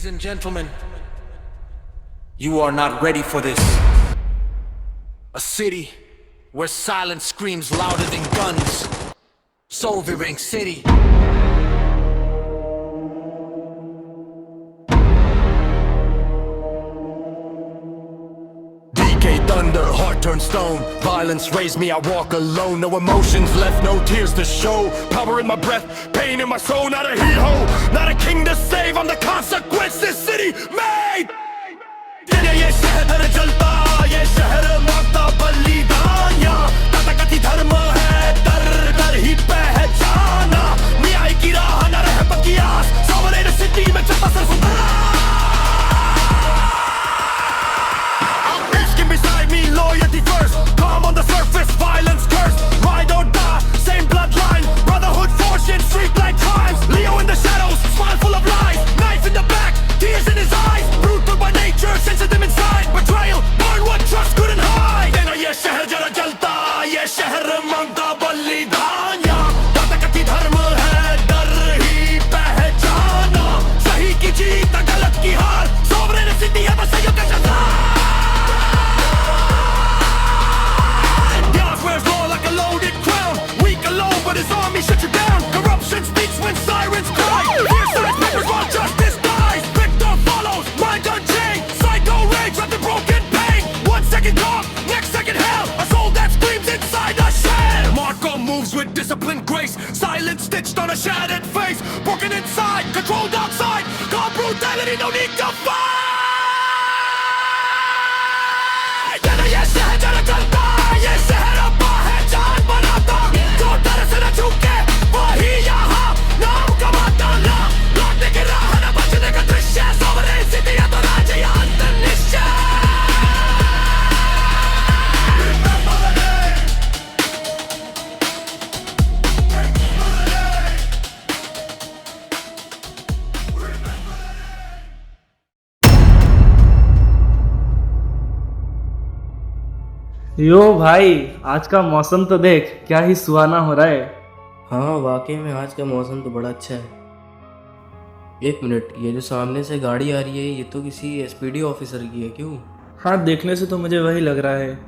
Ladies and gentlemen, you are not ready for this. A city where silence screams louder than guns. Solvang City. DK thunder, heart turned stone. Violence raised me, I walk alone. No emotions left, no tears to show. Power in my breath, pain in my soul. Not a hero, not a king to save. I'm the consequence this city made. ये शहर जलता, ये शहर मांगता बलिदान। यहाँ तथाकथित धर्म है, दर दर ही पहचाना। न्याय की राह न रहे बकियास, sovereign city में चलता सिर्फ Peace beside me, loyalty first. Calm on the surface, violence cursed. Ride or die, same bloodline. Brotherhood fortune, street like crimes. Leo in the shadows, smile full of lies. Knife in the back, tears in his eyes. Brutal by nature, sensitive inside. Betrayal, burn what trust couldn't hide. तेरा ये शहर जरा जलता, ये शहर मांगता बलिदान। यहाँ तथाकथित धर्म है, डर ही पहचाना। सही की जीत, गलत की हार। Sovereign city है बस सहयोग का शज़ा। But his army shut you down. Corruption speaks when sirens cry. Fear signs papers while justice dies. Victor follows, mind unchained. Psycho rage wrapped in broken pain. 1 second calm, next second hell. A soul that screams inside a shell. Marco moves with disciplined grace. Silence stitched on a shattered face. Broken inside, controlled outside. Calm brutality, no need to fight. ये शहर जरा जलता, ये शहर अब पहचान बनाता। चुके वही यहाँ नाम कमाता। लौटने की राह न बचने का दृश्य। Sovereign city है तो राज्य या अंतर निश्चय। यो भाई, आज का मौसम तो देख, क्या ही सुहाना हो रहा है। हाँ वाकई में आज का मौसम तो बड़ा अच्छा है। एक मिनट, ये जो सामने से गाड़ी आ रही है ये तो किसी एसपीडी ऑफिसर की है क्यों? हाँ, देखने से तो मुझे वही लग रहा है।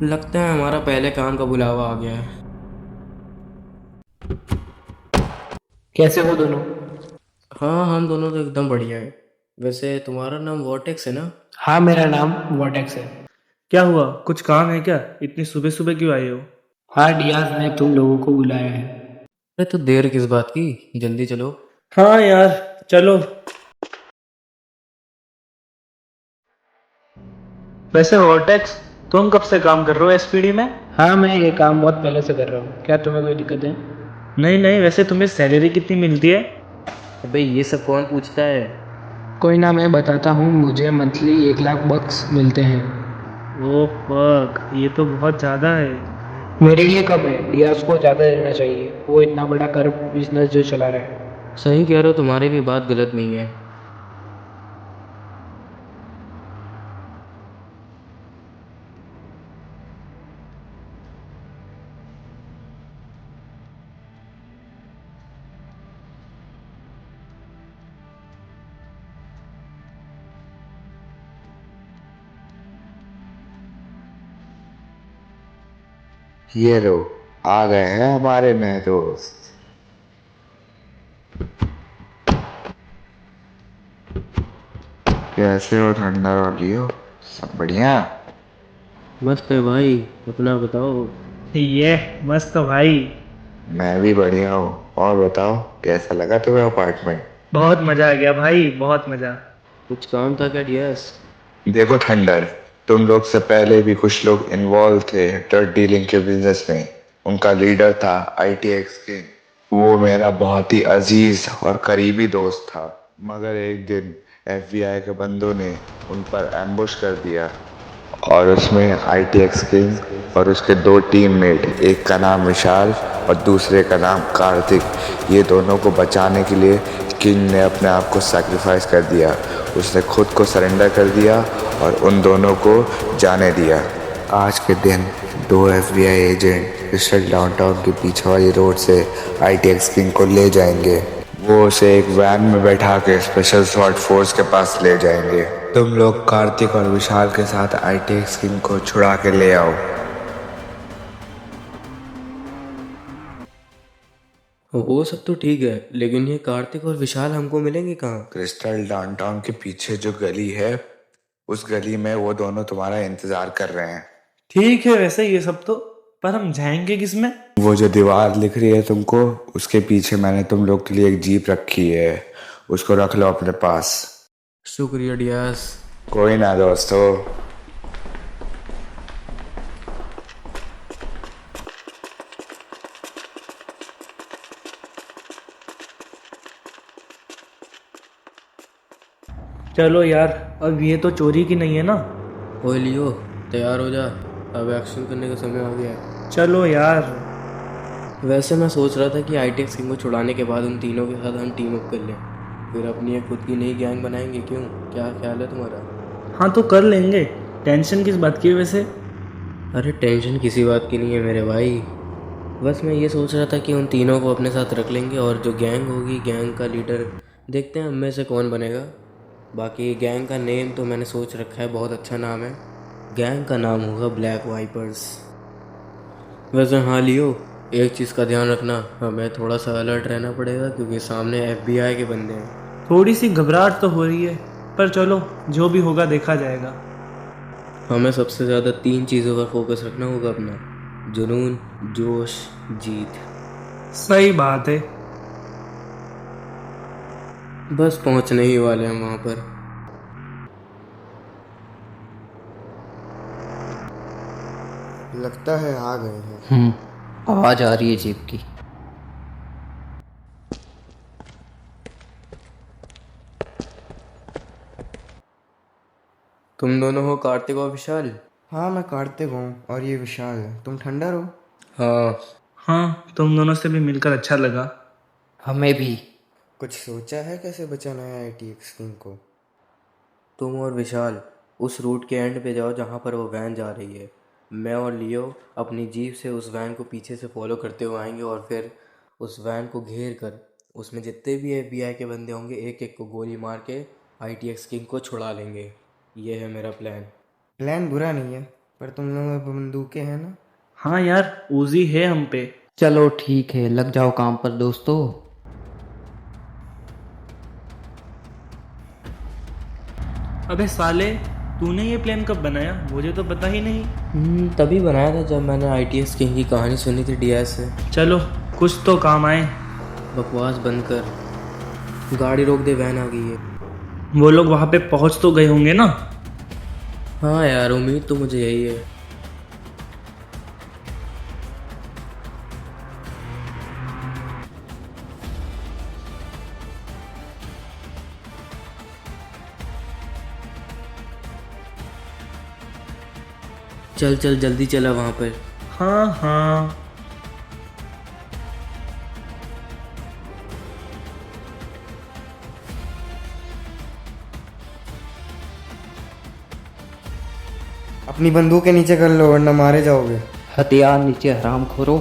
लगता है हमारा पहले काम का बुलावा आ गया है। कैसे हो दोनों? हाँ हम दोनों तो एकदम बढ़िया है। वैसे तुम्हारा नाम वॉर्टेक्स है ना? हाँ, मेरा नाम वॉर्टेक्स है। क्या हुआ, कुछ काम है क्या? इतनी सुबह सुबह क्यों आए हो? हाँ डियाज ने तुम लोगों को बुलाया है। अरे तो देर किस बात की, जल्दी चलो। हाँ यार, चलो। वैसे वॉर्टेक्स, तुम कब से काम कर रहे हो एसपीडी में? हाँ, मैं ये काम बहुत पहले से कर रहा हूँ। क्या तुम्हें कोई दिक्कत है? नहीं नहीं, वैसे तुम्हें सैलरी कितनी मिलती है? अबे ये सब कौन पूछता है? कोई ना, मैं बताता हूँ। मुझे मंथली 1 लाख बक्स मिलते हैं। ओ फक, ये तो बहुत ज़्यादा है। मेरे लिए कम है, डियाज को ज़्यादा देना चाहिए। वो इतना बड़ा करप्ट बिजनेस जो चला रहा है। सही कह रहे हो, तुम्हारी भी बात गलत नहीं है। ये लो, आ गए हैं हमारे नए दोस्त। कैसे हो ठंडा वाली हो? सब बढ़िया? मस्त है भाई, अपना बताओ। ये मस्त भाई। मैं भी बढ़िया हूँ। और बताओ, कैसा लगा तुम्हें अपार्टमेंट? बहुत मज़ा आ गया भाई, बहुत मज़ा। कुछ काम था क्या डियास? देखो थंडर, तुम लोग से पहले भी कुछ लोग इन्वॉल्व थे ड्रग डीलिंग के बिजनेस में। उनका लीडर था ITX किंग। वो मेरा बहुत ही अजीज और करीबी दोस्त था। मगर एक दिन FBI के बंदों ने उन पर एम्बुश कर दिया और उसमें ITX किंग और उसके 2 टीममेट, एक का नाम विशाल और दूसरे का नाम कार्तिक, ये दोनों को बचाने के लिए किंग ने अपने आप को सैक्रिफाइस कर दिया। उसने खुद को सरेंडर कर दिया और उन दोनों को जाने दिया। आज के दिन 2 FBI एजेंट क्रिस्टल डाउनटाउन के पीछे वाली रोड से ITX किंग को ले जाएंगे। वो उसे एक वैन में बैठा के स्पेशल स्वाट फोर्स के पास ले जाएंगे। तुम लोग कार्तिक और विशाल के साथ ITX किंग को छुड़ा के ले आओ। वो सब तो ठीक है, लेकिन ये कार्तिक और विशाल हमको मिलेंगे कहाँ? क्रिस्टल डाउनटाउन के पीछे जो गली है, उस गली में वो दोनों तुम्हारा इंतजार कर रहे हैं। ठीक है वैसे ये सब तो, पर हम जाएंगे किसमें? वो जो दीवार लिख रही है तुमको, उसके पीछे मैंने तुम लोग के लिए एक जीप रखी है, उसको रख लो अपने पास। शुक्रिया डियास। कोई ना दोस्तों। चलो यार, अब ये तो चोरी की नहीं है ना? ओए लियो, तैयार हो जा, अब एक्शन करने का समय आ गया है। चलो यार। वैसे मैं सोच रहा था कि ITX किंग को छुड़ाने के बाद उन तीनों के साथ हम टीम अप कर लें, फिर अपनी एक खुद की नई गैंग बनाएंगे। क्यों, क्या ख्याल है तुम्हारा? हाँ तो कर लेंगे, टेंशन किस बात की है वैसे? अरे टेंशन किसी बात की नहीं है मेरे भाई, बस मैं ये सोच रहा था कि उन तीनों को अपने साथ रख लेंगे और जो गैंग होगी, गैंग का लीडर देखते हैं हम में से कौन बनेगा। बाकी गैंग का नेम तो मैंने सोच रखा है, बहुत अच्छा नाम है। गैंग का नाम होगा ब्लैक वाइपर्स। वैसे हाँ लियो, एक चीज़ का ध्यान रखना, हमें थोड़ा सा अलर्ट रहना पड़ेगा क्योंकि सामने FBI के बंदे हैं। थोड़ी सी घबराहट तो हो रही है, पर चलो जो भी होगा देखा जाएगा। हमें सबसे ज़्यादा 3 चीज़ों पर फोकस रखना होगा अपना: जुनून, जोश, जीत। सही बात है। बस पहुंचने ही वाले हैं वहाँ पर। लगता है आ गए हैं। आवाज आ रही है जीप की। तुम दोनों हो कार्तिक और विशाल? हाँ मैं कार्तिक हूँ और ये विशाल है। तुम ठंडर हो? हाँ। हाँ, तुम दोनों से भी मिलकर अच्छा लगा। हमें भी। कुछ सोचा है कैसे बचाना है ITX किंग को? तुम और विशाल उस रूट के एंड पे जाओ जहाँ पर वो वैन जा रही है। मैं और लियो अपनी जीप से उस वैन को पीछे से फॉलो करते हुए आएंगे और फिर उस वैन को घेर कर उसमें जितने भी FBI के बंदे होंगे एक एक को गोली मार के ITX किंग को छुड़ा लेंगे। ये है मेरा प्लान। प्लान बुरा नहीं है, पर तुम लोगों में बंदूकें हैं ना? हाँ यार, उजी है हम पे। चलो ठीक है, लग जाओ काम पर दोस्तों। अबे साले, तूने ये प्लान कब बनाया? मुझे तो पता ही नहीं। तभी बनाया था जब मैंने ITX किंग की कहानी सुनी थी डियास से। चलो कुछ तो काम आए। बकवास बंद कर, गाड़ी रोक दे, वैन आ गई है। वो लोग वहाँ पे पहुँच तो गए होंगे ना? हाँ यार, उम्मीद तो मुझे यही है। चल चल जल्दी चला वहाँ पर। हाँ हाँ। अपनी बंदूकें नीचे कर लो वरना मारे जाओगे। हथियार नीचे, हराम खोरो।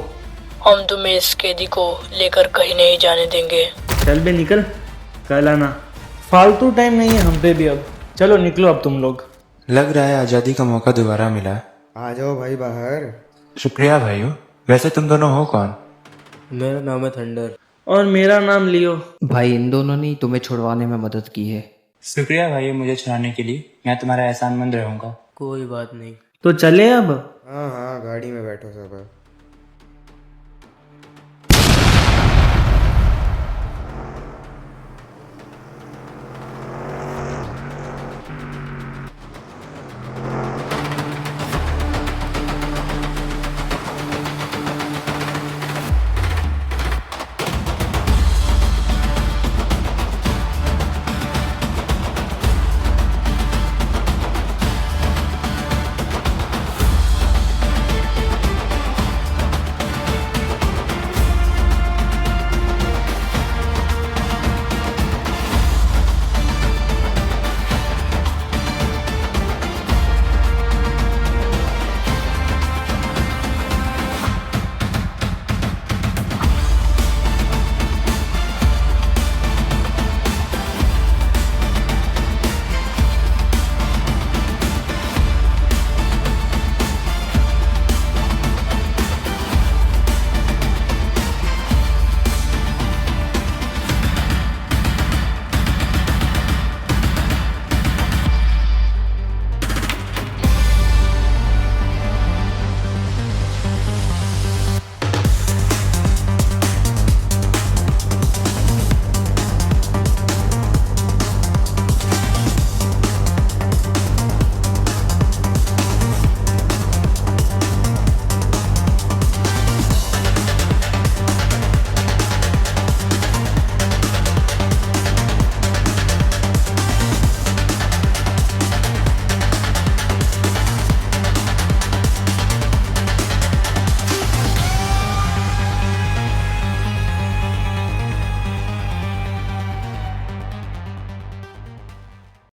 हम तुम्हें इस कैदी को लेकर कहीं नहीं जाने देंगे। चल बे निकल, कल आना। फालतू टाइम नहीं है हम पे भी अब। चलो निकलो अब तुम लोग। लग रहा है आज़ादी का मौका दोबारा मिला। आ जाओ भाई बाहर। शुक्रिया भाइयों। वैसे तुम दोनों हो कौन? मेरा नाम है थंडर। और मेरा नाम लियो। भाई इन दोनों ने तुम्हें छुड़वाने में मदद की है। शुक्रिया भाइयों मुझे छुड़ाने के लिए, मैं तुम्हारा एहसानमंद रहूंगा। कोई बात नहीं। तो चले अब। हाँ हाँ गाड़ी में बैठो सब।